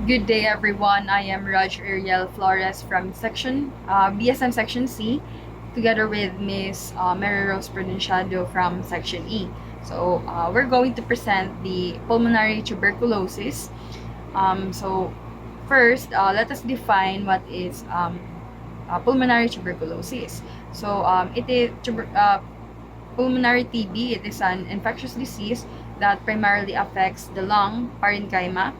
Good day, everyone. I am Raj Ariel Flores from BSM Section C, together with Miss Mary Rose Pronunciado from Section E. We're going to present the pulmonary tuberculosis. First, let us define what is pulmonary tuberculosis. It is pulmonary TB. It is an infectious disease that primarily affects the lung parenchyma,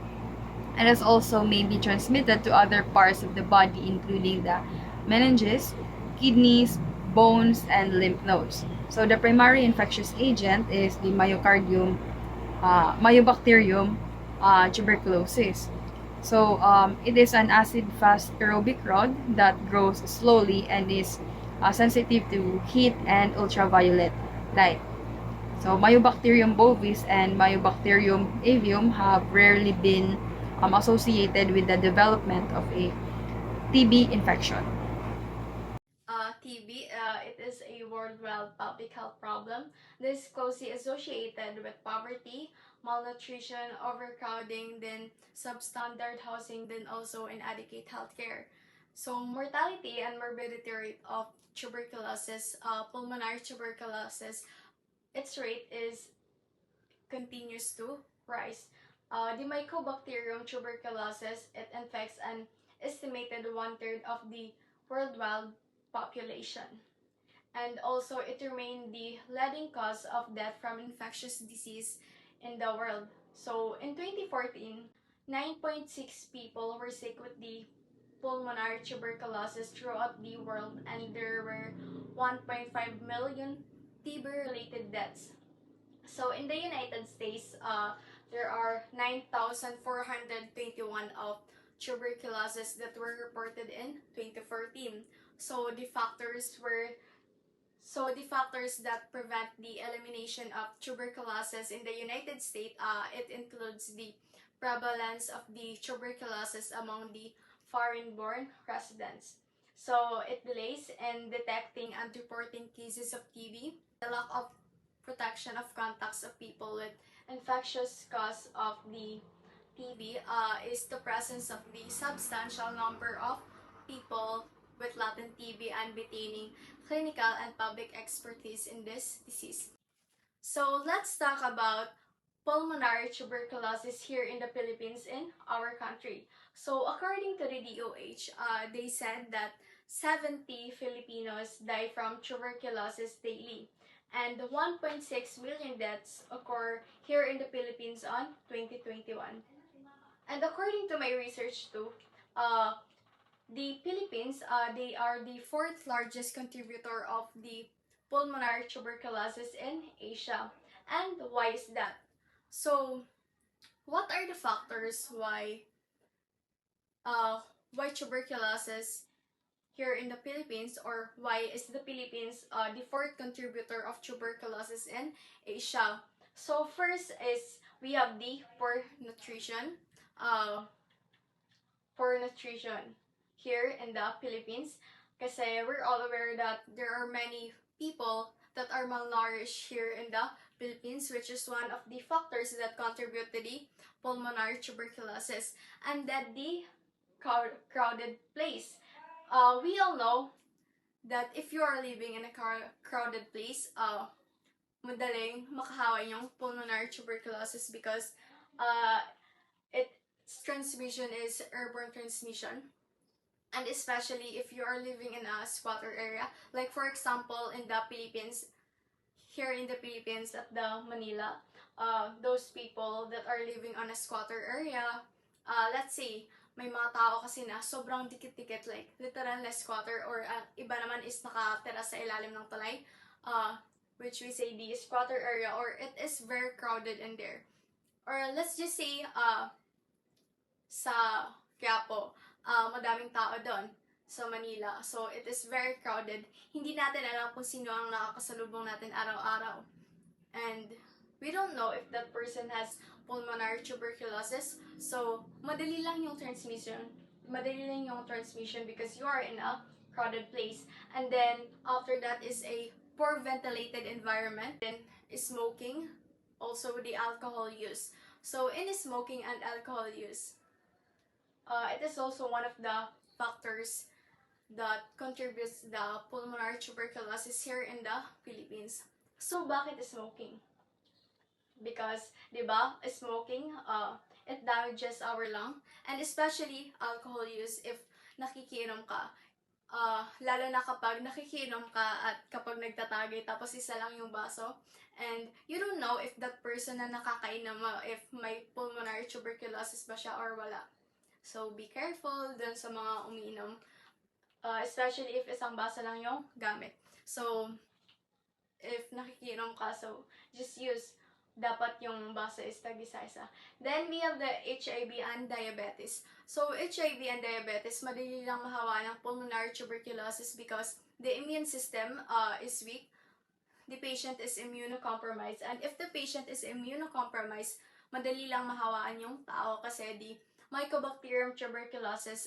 and it also may be transmitted to other parts of the body, including the meninges, kidneys, bones, and lymph nodes. So the primary infectious agent is the Mycobacterium tuberculosis. It is an acid-fast aerobic rod that grows slowly and is sensitive to heat and ultraviolet light. So Mycobacterium bovis and Mycobacterium avium have rarely been associated with the development of a TB infection. TB, it is a worldwide public health problem. This is closely associated with poverty, malnutrition, overcrowding, then substandard housing, then also inadequate healthcare. So mortality and morbidity rate of tuberculosis, pulmonary tuberculosis, its rate is continues to rise. The Mycobacterium tuberculosis, it infects an estimated one-third of the worldwide population. And also, it remained the leading cause of death from infectious disease in the world. So, in 2014, 9.6 people were sick with the pulmonary tuberculosis throughout the world, and there were 1.5 million TB-related deaths. So in the United States, there are 9,421 of tuberculosis that were reported in 2014. So the factors were the factors that prevent the elimination of tuberculosis in the United States, it includes the prevalence of the tuberculosis among the foreign-born residents. So it delays in detecting and reporting cases of TB, the lack of protection of contacts of people with infectious cause of the TB is the presence of the substantial number of people with latent TB and retaining clinical and public expertise in this disease. So let's talk about pulmonary tuberculosis here in the Philippines, in our country. So according to the DOH, they said that 70 Filipinos die from tuberculosis daily, and 1.6 million deaths occur here in the Philippines on 2021. And according to my research too, uh, the Philippines, they are the fourth largest contributor of the pulmonary tuberculosis in Asia. And why is that? So, what are the factors uh, why tuberculosis here in the Philippines, or why is the Philippines the fourth contributor of tuberculosis in Asia? So first is we have the uh, poor nutrition here in the Philippines. Kasi we're all aware that there are many people that are malnourished here in the Philippines, which is one of the factors that contribute to the pulmonary tuberculosis. And that the crowded place. We all know that if you are living in a crowded place, madaling makahawa yung pulmonary tuberculosis because uh, its transmission is airborne transmission, and especially if you are living in a squatter area, like for example in the Philippines, here in the Philippines at the Manila, those people that are living on a squatter area, let's say may mga tao kasi na sobrang dikit-dikit, like literal na squatter, or iba naman is nakatira sa ilalim ng tulay, which we say the squatter area, or it is very crowded in there. Or let's just say sa Quiapo, madaming tao doon sa Manila. So, it is very crowded. Hindi natin alam kung sino ang nakakasalubong natin araw-araw. And we don't know if that person has pulmonary tuberculosis. So, madali lang yung transmission. Madali lang yung transmission because you are in a crowded place. And then, after that is a poor ventilated environment. Then, smoking. Also, the alcohol use. So, in smoking and alcohol use, It is also one of the factors that contributes the pulmonary tuberculosis here in the Philippines. So, bakit smoking? Because, di ba, smoking, it damages our lung, and especially alcohol use if nakikiinom ka. Lalo na kapag nakikiinom ka at kapag nagtatagay tapos isa lang yung baso, and you don't know if that person na nakakainom if may pulmonary tuberculosis ba siya or wala. So, be careful dun sa mga umiinom, especially if isang baso lang yung gamit. So, if nakikinom ka, so just use dapat yung baso is tag-isa-isa. Then, we have the HIV and diabetes. So, HIV and diabetes, madali lang mahawa ng pulmonary tuberculosis because the immune system is weak, the patient is immunocompromised, and if the patient is immunocompromised, madali lang mahawaan yung tao kasi the Mycobacterium tuberculosis,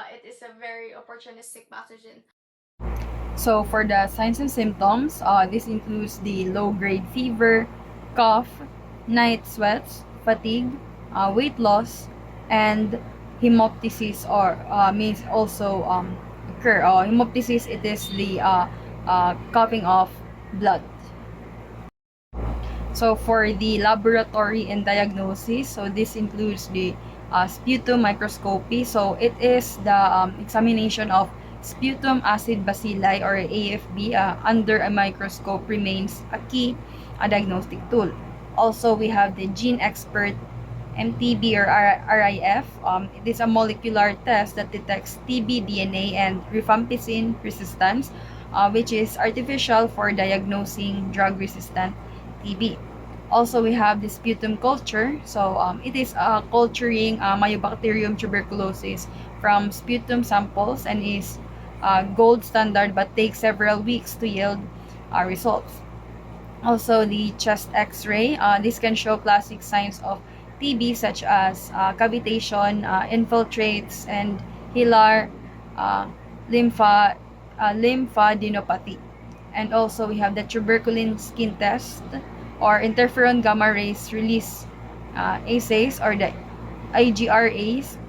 it is a very opportunistic pathogen. So for the signs and symptoms, this includes the low-grade fever, cough, night sweats, fatigue, weight loss, and hemoptysis or means also occur. Hemoptysis, it is the coughing of blood. So for the laboratory and diagnosis, so this includes the sputum microscopy. So it is the examination of sputum acid bacilli or AFB under a microscope remains a key diagnostic tool. Also, we have the gene expert MTB or RIF. It is a molecular test that detects TB DNA and rifampicin resistance, which is artificial for diagnosing drug-resistant TB. Also, we have the sputum culture. So, it is culturing Mycobacterium tuberculosis from sputum samples and is gold standard but takes several weeks to yield results. Also, the chest x-ray. This can show classic signs of TB such as cavitation, infiltrates, and hilar uh, lympha, lymphadenopathy. And also, we have the tuberculin skin test or interferon gamma rays release assays or the IGRAs.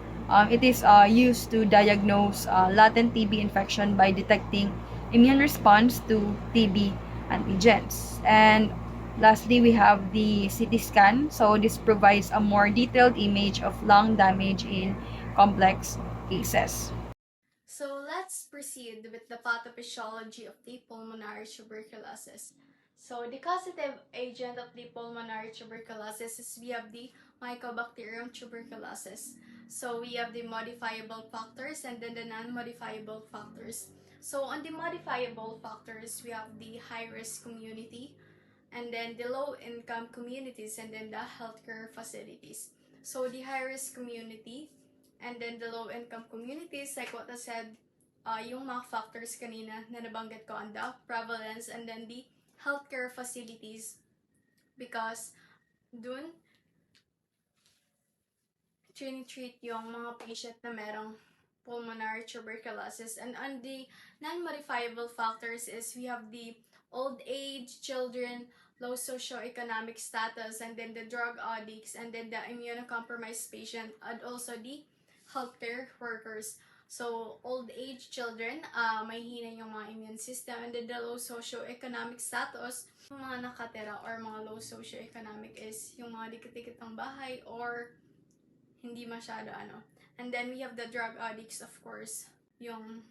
It is used to diagnose latent TB infection by detecting immune response to TB antigens. And lastly, we have the CT scan. So this provides a more detailed image of lung damage in complex cases. So let's proceed with the pathophysiology of the pulmonary tuberculosis. So the causative agent of the pulmonary tuberculosis is we have the Mycobacterium tuberculosis. So we have the modifiable factors and then the non-modifiable factors. So on the modifiable factors, we have the high-risk community, and then the low-income communities, and then the healthcare facilities. So the high-risk community and then the low-income communities, like what I said, yung mga factors kanina na nabanggit ko, on the prevalence, and then the healthcare facilities, because dun treat yung mga patient na merong pulmonary tuberculosis. And on the non-modifiable factors is we have the old age, children, low socioeconomic status, and then the drug addicts, and then the immunocompromised patient, and also the healthcare workers. So, old age children, may hina yung mga immune system, and then the low socioeconomic status, yung mga nakatira or mga low socioeconomic is yung mga dikit-dikit ng bahay or hindi masyado ano. And then we have the drug addicts, of course, yung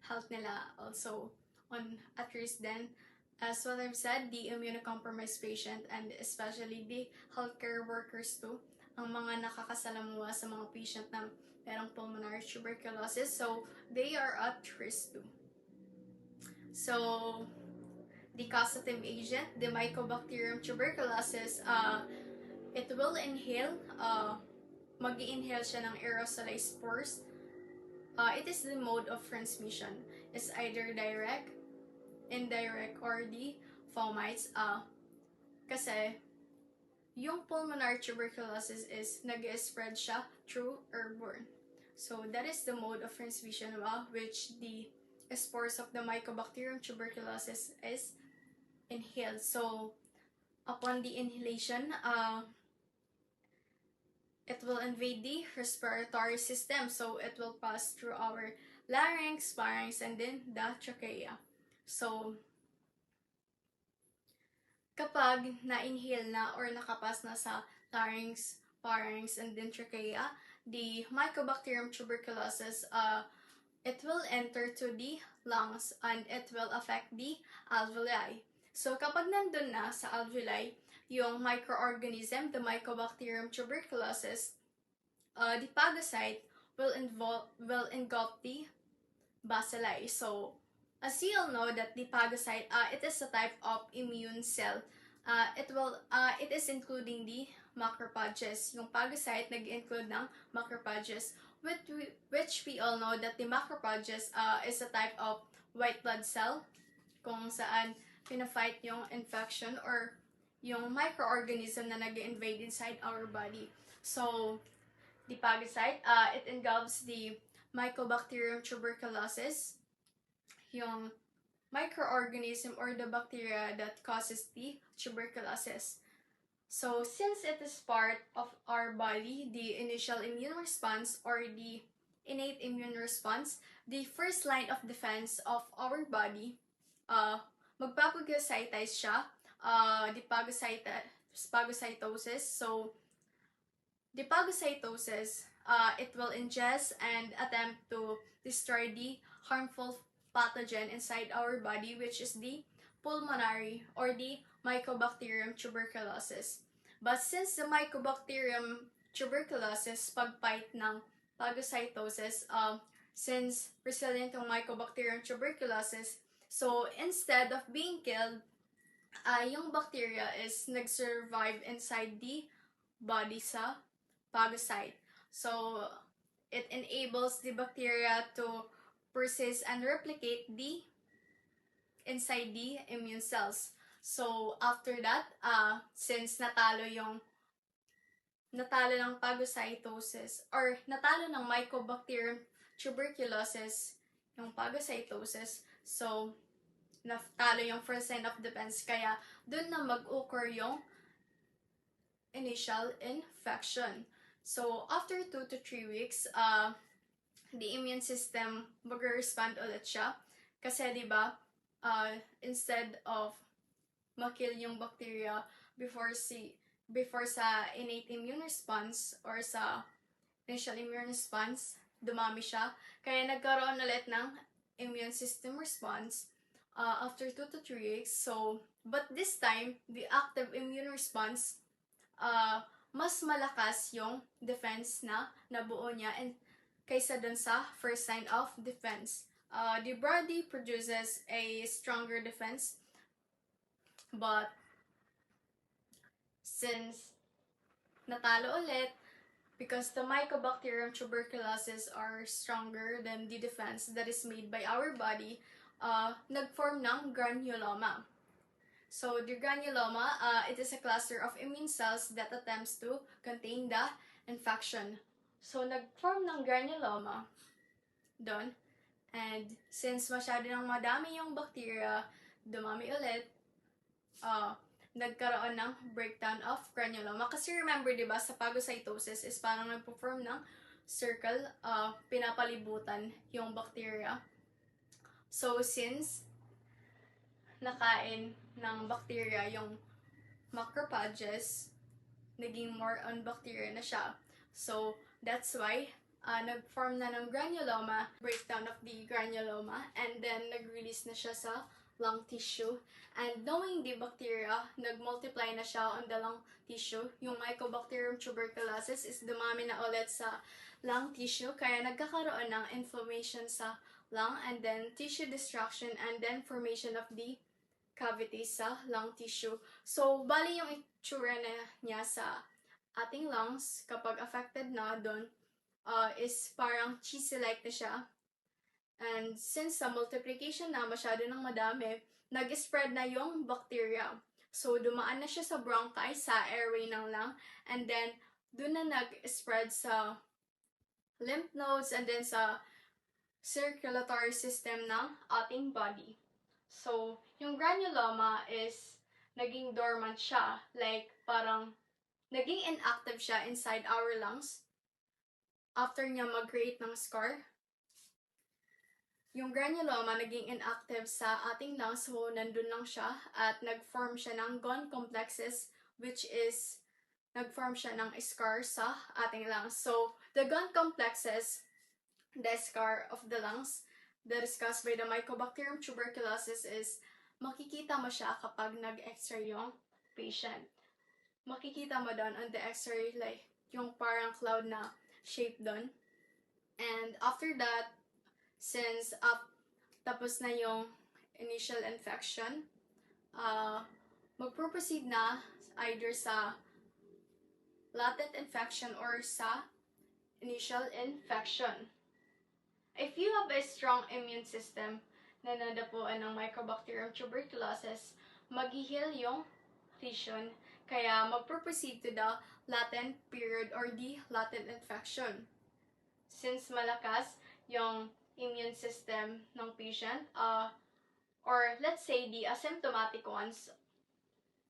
health nila also on at risk then. As what I've said, the immunocompromised patient and especially the healthcare workers too, ang mga nakakasalamuha sa mga patient na merong pulmonary tuberculosis, so they are at risk too. So, the causative agent, the Mycobacterium tuberculosis, it will inhale, mag-i-inhale siya ng aerosolized spores. It is the mode of transmission. It's either direct, indirect, or the fomites. Kasi yung pulmonary tuberculosis is nag-spread siya through airborne. So that is the mode of transmission which the spores of the Mycobacterium tuberculosis is inhaled. So upon the inhalation, it will invade the respiratory system. So it will pass through our larynx, pharynx, and then the trachea. So kapag na-inhale na or nakapas na sa larynx, pharynx, and then trachea, the Mycobacterium tuberculosis, it will enter to the lungs and it will affect the alveoli. So kapag nandun na sa alveoli, yung microorganism, the Mycobacterium tuberculosis, the phagocyte will engulf the bacilli. So, as you all know that the phagocyte, it is a type of immune cell. It is including the macrophages. Yung phagocyte nag-include ng macrophages, which we all know that the macrophages is a type of white blood cell kung saan pina-fight yung infection or yung microorganism na nag-invade inside our body. So, the phagocyte, it engulfs the Mycobacterium tuberculosis, yung microorganism or the bacteria that causes the tuberculosis. So, since it is part of our body, the initial immune response or the innate immune response, the first line of defense of our body, magpapagositize siya, the phagocytosis. So, the phagocytosis, it will ingest and attempt to destroy the harmful pathogen inside our body, which is the pulmonary or the Mycobacterium tuberculosis. But since the Mycobacterium tuberculosis pag-fight ng phagocytosis, since resilient yung Mycobacterium tuberculosis, so instead of being killed, yung bacteria is nag-survive inside the body sa phagocyte. So, it enables the bacteria to persist and replicate inside the immune cells. So, after that, since natalo ng phagocytosis or natalo ng Mycobacterium tuberculosis yung phagocytosis, so natalo yung first line of defense, kaya dun na mag-occur yung initial infection. So, after 2 to 3 weeks, the immune system mag-respond ulit siya. Kasi, di ba, instead of makill yung bacteria before sa innate immune response or sa initial immune response, dumami siya. Kaya nagkaroon ulit ng immune system response after 2 to 3 weeks. So, but this time, the active immune response, mas malakas yung defense na nabuo niya and kaysa dun sa first line of defense. The body produces a stronger defense, but since natalo ulit, because the Mycobacterium tuberculosis are stronger than the defense that is made by our body, nag-form ng granuloma. So, the granuloma, it is a cluster of immune cells that attempts to contain the infection. So, nag-form ng granuloma doon. And since masyado nang madami yung bacteria, dumami ulit, nagkaroon ng breakdown of granuloma. Kasi remember, di ba, sa phagocytosis is parang nagpo-form ng circle, pinapalibutan yung bacteria. So, since nakain ng bacteria yung macrophages, naging more on bacteria na siya. So, that's why nag-form na ng granuloma, breakdown of the granuloma, and then nag-release na siya sa lung tissue. And knowing the bacteria, nag-multiply na siya on the lung tissue. Yung Mycobacterium tuberculosis is dumami na ulit sa lung tissue, kaya nagkakaroon ng inflammation sa lung, and then tissue destruction, and then formation of the cavity sa lung tissue. So, bali yung itsura niya sa ating lungs kapag affected na doon is parang cheesy-like na siya. And since sa multiplication na masyado ng madami, nag-spread na yung bacteria. So, dumaan na siya sa bronchi, sa airway ng lung, and then doon na nag-spread sa lymph nodes and then sa circulatory system ng ating body. So, yung granuloma is naging dormant siya. Like, parang naging inactive siya inside our lungs after niya mag-create ng scar. Yung granuloma naging inactive sa ating lungs, so nandun lang siya at nag-form siya ng gun complexes, which is nag-form siya ng scar sa ating lungs. So, the gun complexes, the scar of the lungs, that is caused by the Mycobacterium tuberculosis is makikita mo siya kapag nag-x-ray yung patient. Makikita mo doon on the x-ray like yung parang cloud na shape doon. And after that, since tapos na yung initial infection, magpo-proceed na either sa latent infection or sa initial infection. If you have a strong immune system na nadapuan ng Mycobacterium tuberculosis, mag-heal yung lesion, kaya magpo-proceed to the latent period or the latent infection. Since malakas yung immune system ng patient, or let's say the asymptomatic ones,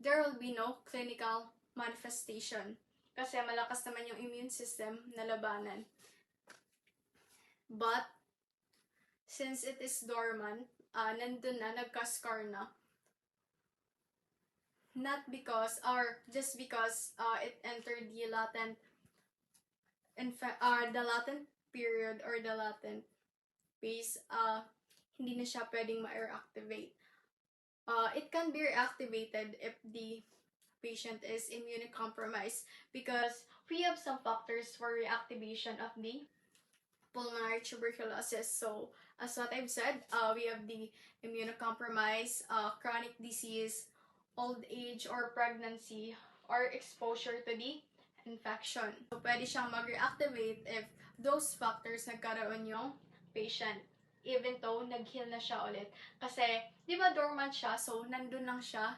there will be no clinical manifestation kasi malakas naman yung immune system na labanan. But since it is dormant, nandun na, nagka-scar na, not because or just because it entered the latent the latent period or the latent phase, hindi na siya pwedeng ma-reactivate. It can be reactivated if the patient is immunocompromised because we have some factors for reactivation of the pulmonary tuberculosis. So, as what I've said, we have the immunocompromised, chronic disease, old age or pregnancy, or exposure to the infection. So, pwede siyang mag-reactivate if those factors nagkaroon yung patient, even though nag-heal na siya ulit. Kasi, di ba dormant siya, so nandun lang siya.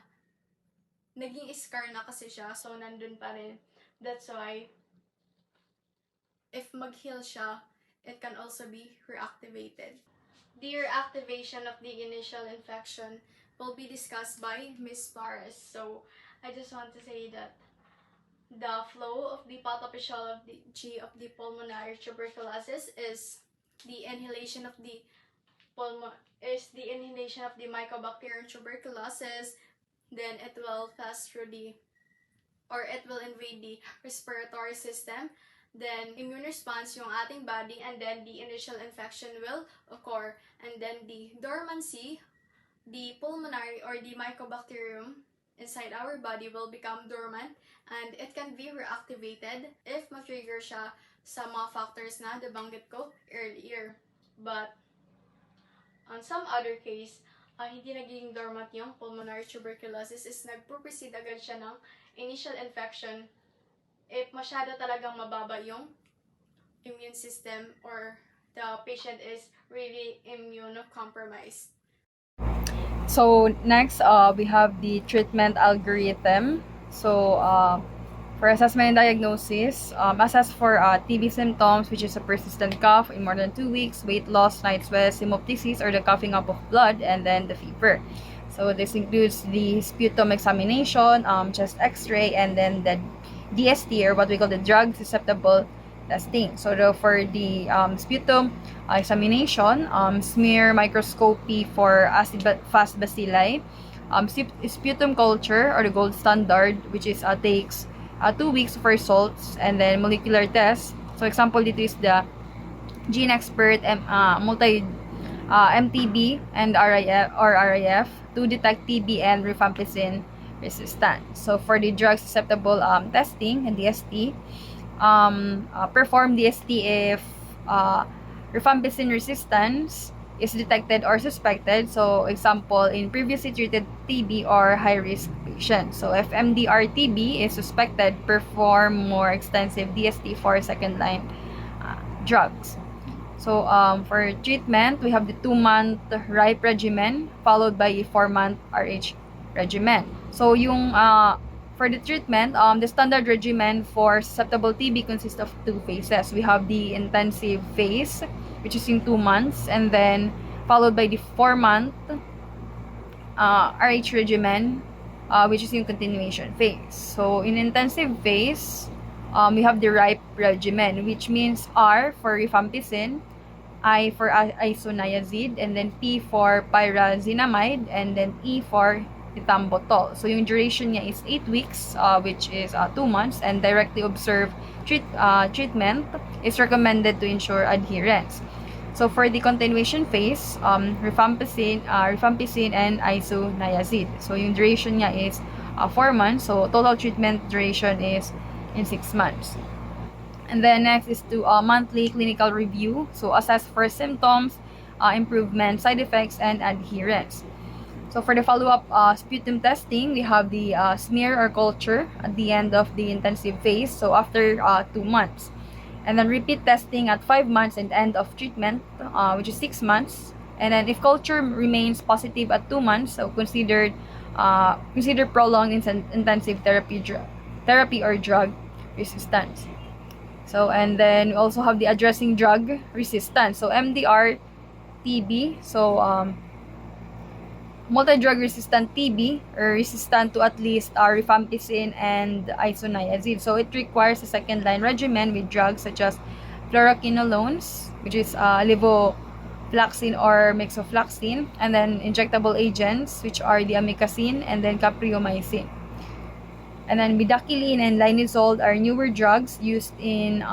Naging scar na kasi siya, so nandun pa rin. That's why, if mag-heal siya, it can also be reactivated. The reactivation of the initial infection will be discussed by Ms. Flores. So, I just want to say that the flow of the pathophysiology of the pulmonary tuberculosis is the inhalation of the Mycobacterium tuberculosis. Then it will pass through it will invade the respiratory system. Then immune response yung ating body, and then the initial infection will occur, and then the dormancy, the pulmonary or the mycobacterium inside our body will become dormant, and it can be reactivated if ma-trigger siya sa mga factors na nabanggit ko earlier. But on some other case, hindi naging dormant yung pulmonary tuberculosis, is nagpo-proceed agad siya ng initial infection if masyado talagang mababa yung immune system or the patient is really immunocompromised. So next, we have the treatment algorithm. So for assessment and diagnosis, assess for TB symptoms, which is a persistent cough in more than 2 weeks, weight loss, night sweats, hemoptysis, or the coughing up of blood, and then the fever. So this includes the sputum examination, chest x-ray, and then the DST, or what we call the drug susceptible testing. So for the sputum examination, smear microscopy for acid fast bacilli, sputum culture, or the gold standard, which is takes 2 weeks for results, and then molecular tests. So example dito is the Gene Expert MTB and RIF to detect TB and rifampicin resistant. So for the drug susceptible testing and DST, perform DST if rifampicin resistance is detected or suspected. So example, in previously treated TB or high-risk patients. So if MDR-TB is suspected, perform more extensive DST for second-line drugs. So for treatment, we have the 2-month RIPE regimen followed by a 4-month RH regimen. So yung for the treatment, the standard regimen for susceptible TB consists of 2 phases. We have the intensive phase, which is in 2 months, and then followed by the 4-month RH regimen, which is yung continuation phase. So, in intensive phase, we have the RIPE regimen, which means R for rifampicin, I for isoniazid, and then P for pyrazinamide, and then E for ethambutol. So, yung duration niya is 8 weeks, which is 2 months, and directly observed treatment is recommended to ensure adherence. So, for the continuation phase, rifampicin and isoniazid. So, yung duration niya is 4 months. So, total treatment duration is in 6 months. And then next is to monthly clinical review. So, assess for symptoms, improvement, side effects, and adherence. So, for the follow-up sputum testing, we have the smear or culture at the end of the intensive phase. So, after 2 months. And then repeat testing at 5 months and end of treatment, which is 6 months. And then if culture remains positive at 2 months, so consider prolonged intensive therapy or drug resistance. So, and then we also have the addressing drug resistance. So, MDR TB. So, multi-drug resistant TB or resistant to at least rifampicin and isoniazid. So, it requires a second-line regimen with drugs such as fluoroquinolones, which is levofloxacin or mexofloxacin, and then injectable agents, which are the amikacin and then capreomycin. And then bedaquiline and linezolid are newer drugs used in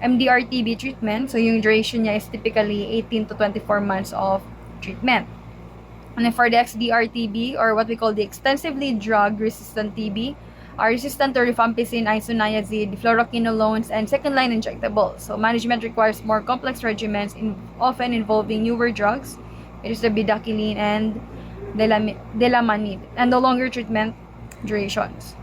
MDR-TB treatment. So, yung duration niya is typically 18 to 24 months of treatment. And then for the XDR-TB, or what we call the extensively drug-resistant TB, are resistant to rifampicin, isoniazid, fluoroquinolones, and second-line injectables. So, management requires more complex regimens, often involving newer drugs, which is the bedaquiline and delamanid, and the longer treatment durations.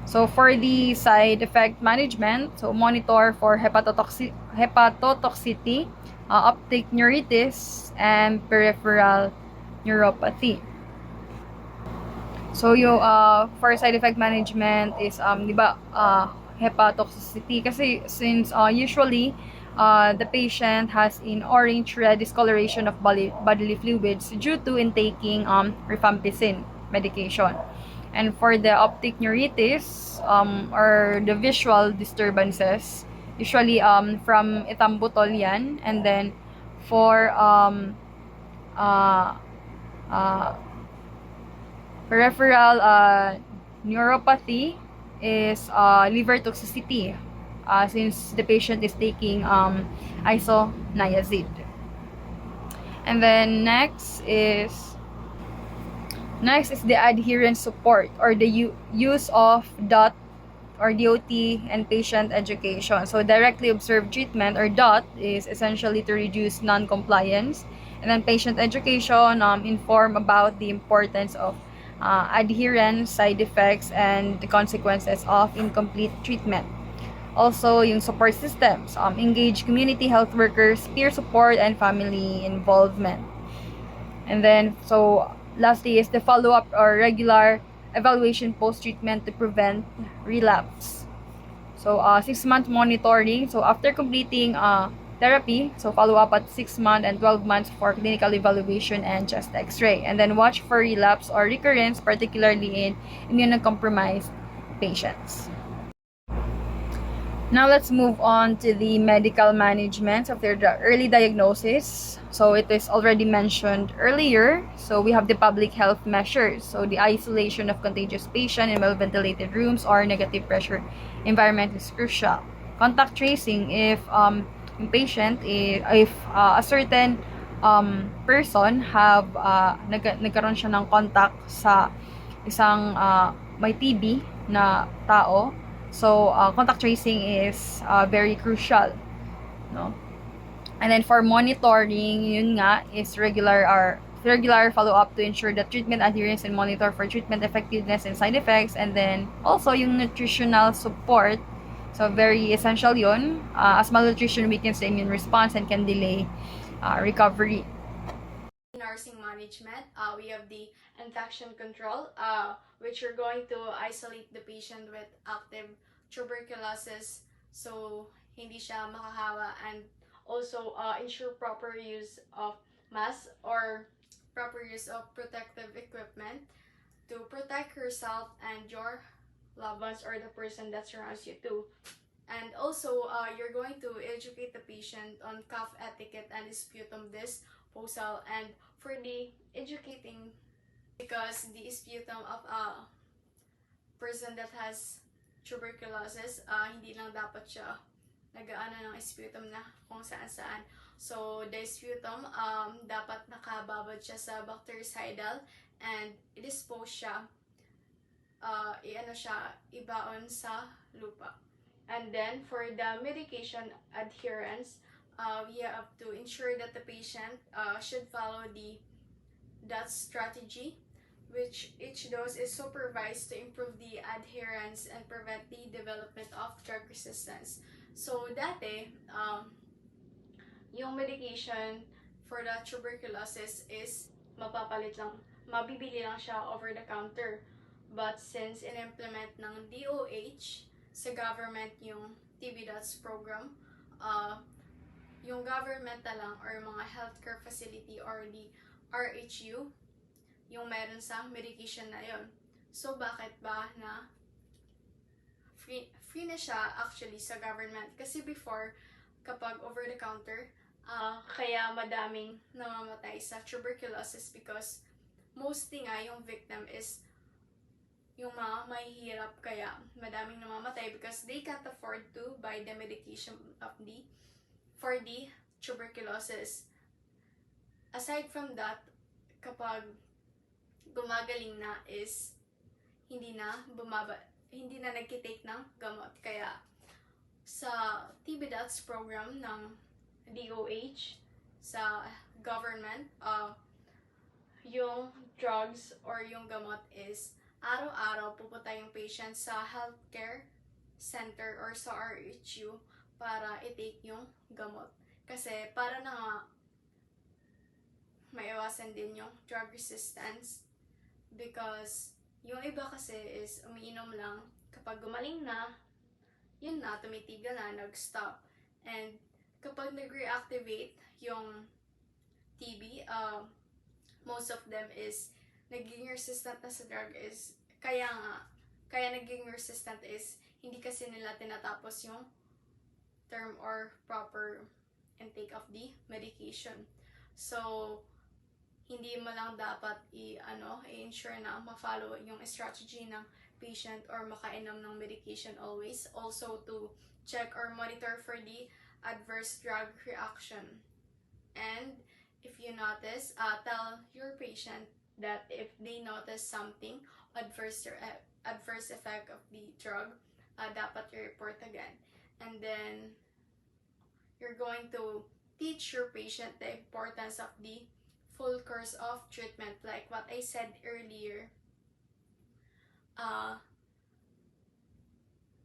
So, for the side effect management, so monitor for hepatotoxicity, optic neuritis, and peripheral neuropathy. So, yung for side effect management is, di ba, hepatotoxicity. Kasi since usually, the patient has an orange-red discoloration of bodily fluids due to intaking rifampicin medication. And for the optic neuritis, or the visual disturbances, usually from ethambutol yan. And then for peripheral neuropathy is liver toxicity, since the patient is taking isoniazid. And then next is the adherence support, or the use of DOT or DOT and patient education. So, directly observed treatment, or DOT, is essentially to reduce non-compliance. And then patient education, inform about the importance of adherence, side effects, and the consequences of incomplete treatment. Also, yung support systems, engage community health workers, peer support, and family involvement. And then, so, lastly is the follow-up or regular evaluation post-treatment to prevent relapse. So, 6-month monitoring. So, after completing therapy, so follow up at 6 months and 12 months for clinical evaluation and chest x-ray. And then watch for relapse or recurrence, particularly in immunocompromised patients. Now, let's move on to the medical management of their early diagnosis. So, it is already mentioned earlier. So, we have the public health measures. So, the isolation of contagious patients in well-ventilated rooms or negative pressure environment is crucial. Contact tracing, if patient, if a certain person have nagkaroon siya ng contact sa isang may TB na tao. So, contact tracing is very crucial, no? And then for monitoring, yun nga, is regular follow-up to ensure that treatment adherence and monitor for treatment effectiveness and side effects. And then also yung nutritional support. So, very essential yun. As malnutrition weakens the immune response and can delay recovery. Nursing management, we have the infection control, which are going to isolate the patient with active tuberculosis, so hindi siya makahawa, and also ensure proper use of mask or proper use of protective equipment to protect yourself and your loved ones or the person that surrounds you too. And also, you're going to educate the patient on cough etiquette and sputum disposal. And for the educating, because the sputum of a person that has tuberculosis, hindi lang dapat siya nag-aano ng sputum na kung saan-saan. So, the sputum, dapat nakababad siya sa bactericidal and i-dispose siya, ibaon sa lupa. And then, for the medication adherence, we have to ensure that the patient should follow that strategy, which each dose is supervised to improve the adherence and prevent the development of drug resistance. So, dati, yung medication for the tuberculosis is mabibili lang siya over the counter. But since in-implement ng DOH sa government yung TB Dots program, yung governmental lang or mga healthcare facility or the RHU, yung meron sa medication na yon. So, bakit ba na free na siya actually sa government? Kasi before, kapag over the counter, kaya madaming namamatay sa tuberculosis because mostly nga yung victim is yung mga mahihirap, kaya madaming namamatay because they can't afford to buy the medication for the tuberculosis. Aside from that, kapag gumagaling na is hindi na nagkitake ng gamot. Kaya sa TB Dots program ng DOH sa government, yung drugs or yung gamot is araw-araw pupunta yung patient sa healthcare center or sa RHU para i-take yung gamot. Kasi para na nga maiwasan din yung drug resistance, because yung iba kasi is umiinom lang, kapag gumaling na, yun na, tumitigil na, nag-stop. And kapag nag-reactivate yung TB, most of them is naging resistant na sa drug is, kaya naging resistant is, hindi kasi nila tinatapos yung term or proper intake of the medication. So, hindi mo lang dapat i-ensure na ma-follow yung strategy ng patient or makainom ng medication always. Also, to check or monitor for the adverse drug reaction. And if you notice, tell your patient that if they notice something, adverse effect of the drug, dapat i-report again. And then, you're going to teach your patient the importance of the full course of treatment. Like what I said earlier,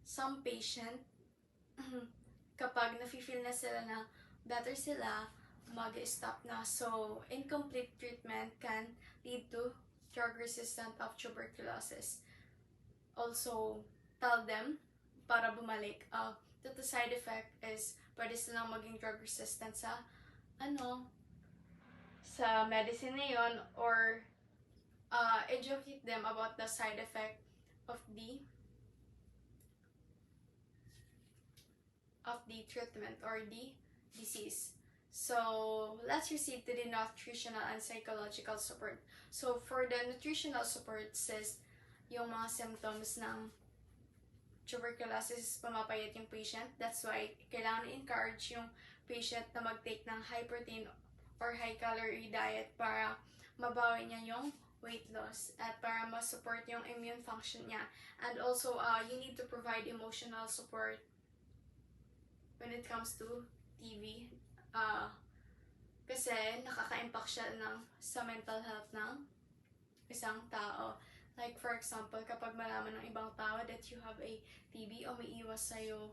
some patient, kapag nafe-feel na sila na better sila, mag-stop na. So, incomplete treatment can lead to drug resistant of tuberculosis. Also, tell them para bumalik that the side effect is pwede silang maging drug resistant sa medicine na yun, or educate them about the side effect of the treatment or the disease. So, let's proceed to the nutritional and psychological support. So, for the nutritional support, is yung mga symptoms ng tuberculosis, pumapayat yung patient. That's why, kailangan i-encourage yung patient na mag-take ng high protein or high calorie diet para mabawi niya yung weight loss at para ma-support yung immune function niya. And also, you need to provide emotional support when it comes to TB. Kasi nakaka-impact siya sa mental health ng isang tao. Like for example, kapag malaman ng ibang tao that you have a TB, o may iwas sa'yo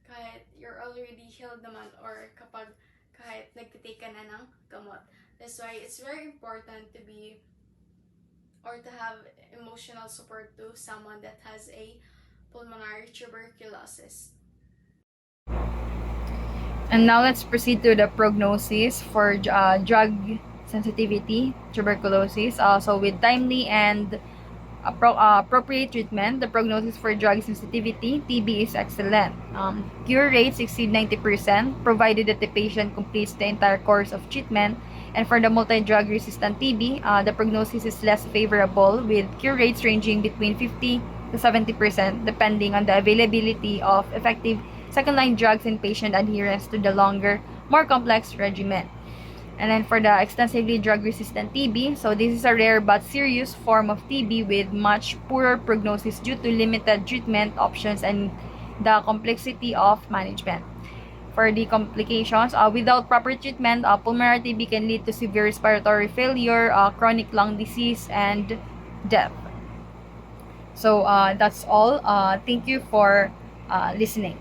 kahit you're already healed naman, or kahit nagtitake ka na ng gamot. That's why it's very important to have emotional support to someone that has a pulmonary tuberculosis. And now let's proceed to the prognosis for drug sensitivity tuberculosis. So with timely and appropriate treatment, the prognosis for drug sensitivity, TB is excellent. Cure rates exceed 90%, provided that the patient completes the entire course of treatment. And for the multi-drug resistant TB, the prognosis is less favorable, with cure rates ranging between 50 to 70%, depending on the availability of effective second-line drugs and patient adherence to the longer, more complex regimen. And then for the extensively drug-resistant TB, so this is a rare but serious form of TB with much poorer prognosis due to limited treatment options and the complexity of management. For the complications, without proper treatment, pulmonary TB can lead to severe respiratory failure, chronic lung disease, and death. So that's all. Thank you for listening.